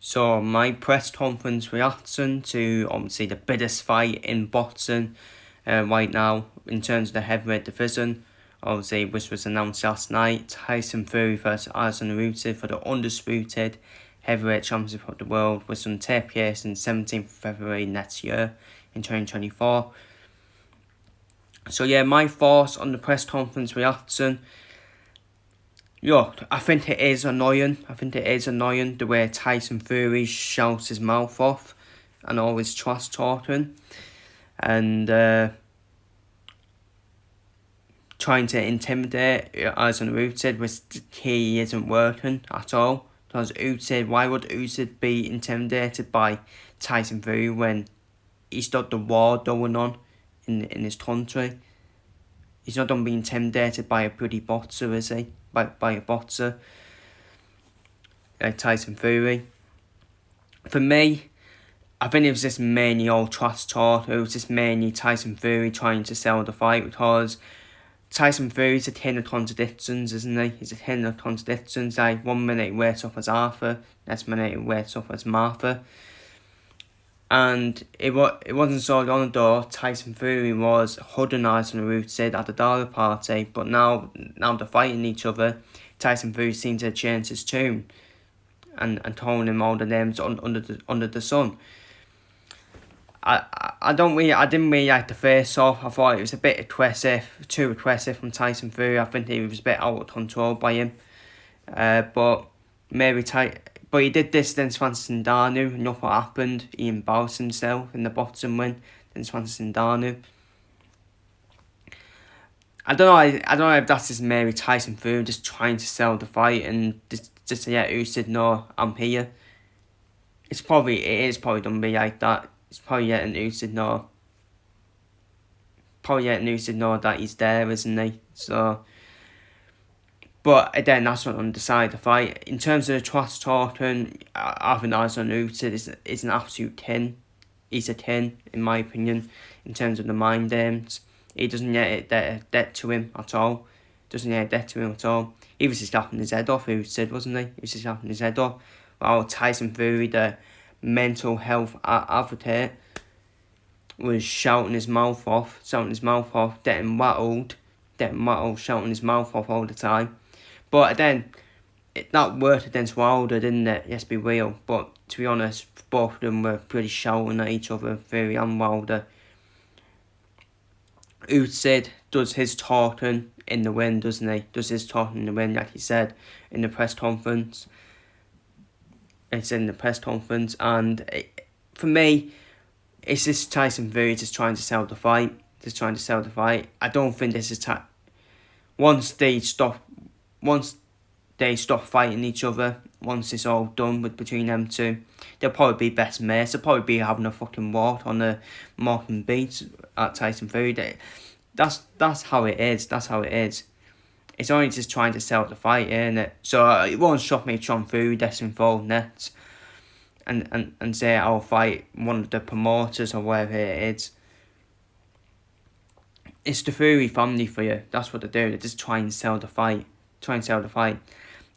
So my press conference reaction to obviously the biggest fight in boxing right now in terms of the heavyweight division, obviously which was announced last night. Tyson Fury versus Usyk for the undisputed heavyweight championship of the world, which will take place on 17th of February next year in 2024. So yeah, my thoughts on the press conference reaction. Yeah, I think it is annoying. The way Tyson Fury shouts his mouth off and always trash talking and trying to intimidate as an Usyk, which he isn't working at all. Because why would Usyk be intimidated by Tyson Fury when he's got the war going on in his country? He's not going to be intimidated by a bloody boxer, is he? By a boxer like Tyson Fury. For me, I think it was just mainly all trash talk. It was just mainly Tyson Fury trying to sell the fight, because Tyson Fury's a tin of contradictions, isn't he? He's a tin of contradictions. Like 1 minute he wakes up as Arthur, next minute he wakes up as Martha. And it wasn't so long ago Tyson Fury was hugging Usyk at the Dara party, but now they're fighting each other. Tyson Fury seems to have changed his tune and calling him all the names under the sun. I didn't really like the face off. I thought it was a bit aggressive, too aggressive from Tyson Fury. I think he was a bit out of control by him. But he did distance Francis Ngannou, and look what happened. He embarrassed himself in the boxing win against Francis Ngannou. I don't know if that's just maybe Tyson Fury just trying to sell the fight and just to let Usyk know I'm here. It is probably gonna be like that. It's probably letting Usyk know. That he's there, isn't he? So. But again, that's not going to decide the fight. In terms of the trash talking, I think Usyk is an absolute 10. He's a 10, in my opinion, in terms of the mind games. He doesn't get it debt to him at all. He was just laughing his head off, Usyk, wasn't he? He was just laughing his head off. While Tyson Fury, the mental health advocate, was shouting his mouth off, getting rattled, shouting his mouth off all the time. But then, that worked against Wilder, didn't it? Let's be real. But to be honest, both of them were pretty shouting at each other, Fury and Wilder. Usyk does his talking in the win, doesn't he? Like he said in the press conference. And for me, it's just Tyson Fury just trying to sell the fight. I don't think this is once they stop fighting each other, once it's all done between them two, they'll probably be best mates. They'll probably be having a fucking walk on the Mountain Beach at Tyson Fury Day. That's how it is. It's only just trying to sell the fight, isn't it? So it won't shock me if Sean Fury gets involved next and say I'll fight one of the promoters or whatever it is. It's the Fury family for you. That's what they do. They just try and sell the fight.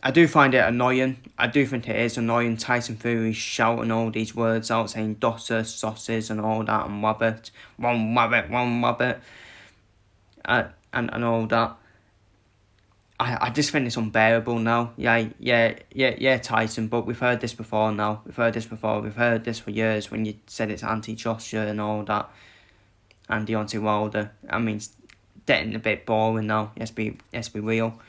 I do find it annoying. I do think it is annoying. Tyson Fury shouting all these words out, saying dosser, sauces and all that, and wabbit, one wabbit, and all that. I just think it's unbearable now. Yeah, Tyson, but we've heard this before now. We've heard this for years when you said it's anti-Joshua and all that. And Deontay Wilder. I mean, it's getting a bit boring now. Let's be real.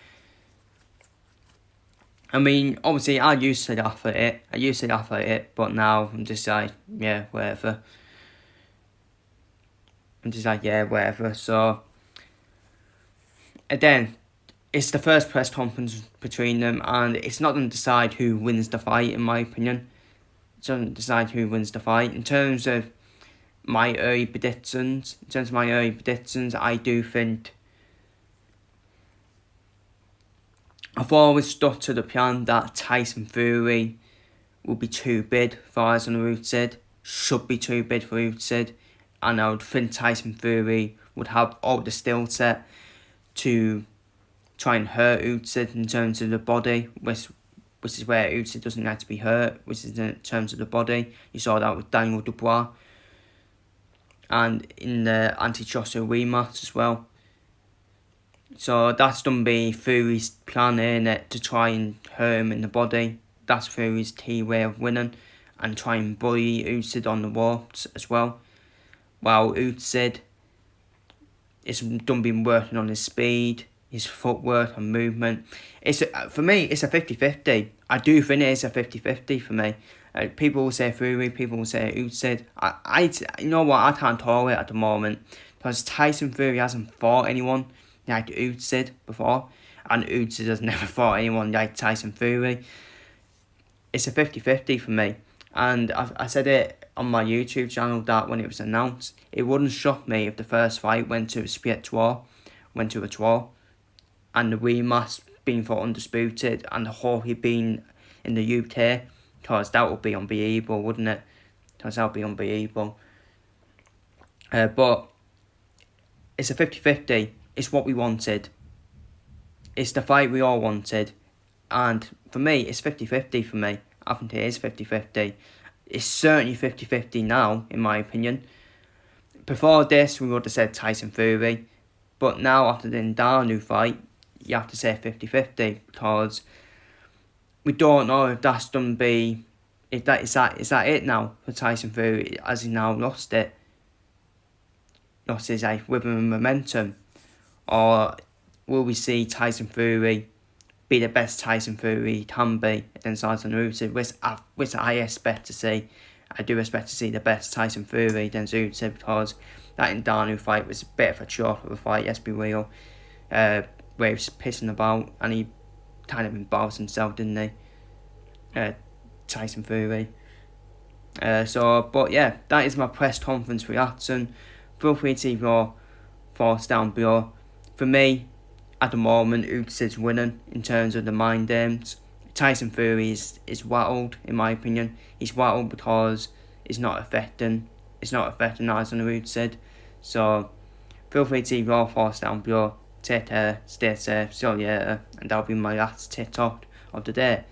I mean, obviously, I used to laugh at it. But now I'm just like, yeah, whatever. So, again, it's the first press conference between them, and it's not going to decide who wins the fight, in my opinion. It doesn't decide who wins the fight. In terms of my early predictions, I do think I've always stuck to the plan that Tyson Fury will be too big for Usyk, should be too big for Usyk, and I would think Tyson Fury would have all the skill set to try and hurt Usyk in terms of the body, which which is where Usyk doesn't like to be hurt, which is in terms of the body. You saw that with Daniel Dubois, and in the anti-Joshua rematch as well. So that's done by Fury's plan, innit, to try and hurt him in the body. That's Fury's key way of winning, and try and bully Usyk on the ropes as well. While Usyk is been working on his speed, his footwork and movement. For me, it's a 50-50. I do think it is a 50-50 for me. People will say Fury, people will say Usyk. You know what, I can't call it at the moment, because Tyson Fury hasn't fought anyone like Usyk before, and Usyk has never fought anyone like Tyson Fury. It's a 50-50 for me, and I said it on my YouTube channel that when it was announced, it wouldn't shock me if the first fight went to a draw, and the rematch being for undisputed, and the Jorge being in the UK, because that would be unbelievable, wouldn't it? Because that would be unbelievable. But it's a 50-50. It's what we wanted. It's the fight we all wanted. And for me, it's 50-50 for me. I think it is 50-50. It's certainly 50-50 now, in my opinion. Before this, we would have said Tyson Fury. But now, after the Ngannou fight, you have to say 50-50. Because we don't know if that's done be... Is that it now for Tyson Fury? Has he now lost it? Lost his rhythm and momentum? Or will we see Tyson Fury be the best Tyson Fury can be against Tyson Usyk, which I expect to see. I do expect to see the best Tyson Fury against Usyk, because that Ngannou fight was a bit of a chop of a fight, let's be real, where he was pissing about, and he kind of embarrassed himself, didn't he? Tyson Fury. But yeah, that is my press conference reaction. Feel free to leave your thoughts down below. For me, at the moment, Usyk's winning in terms of the mind games. Tyson Fury is rattled, in my opinion. He's rattled because it's not affecting Alexander Usyk. So, feel free to leave your thoughts down below. Take care, stay safe, see you later, and that'll be my last TikTok of the day.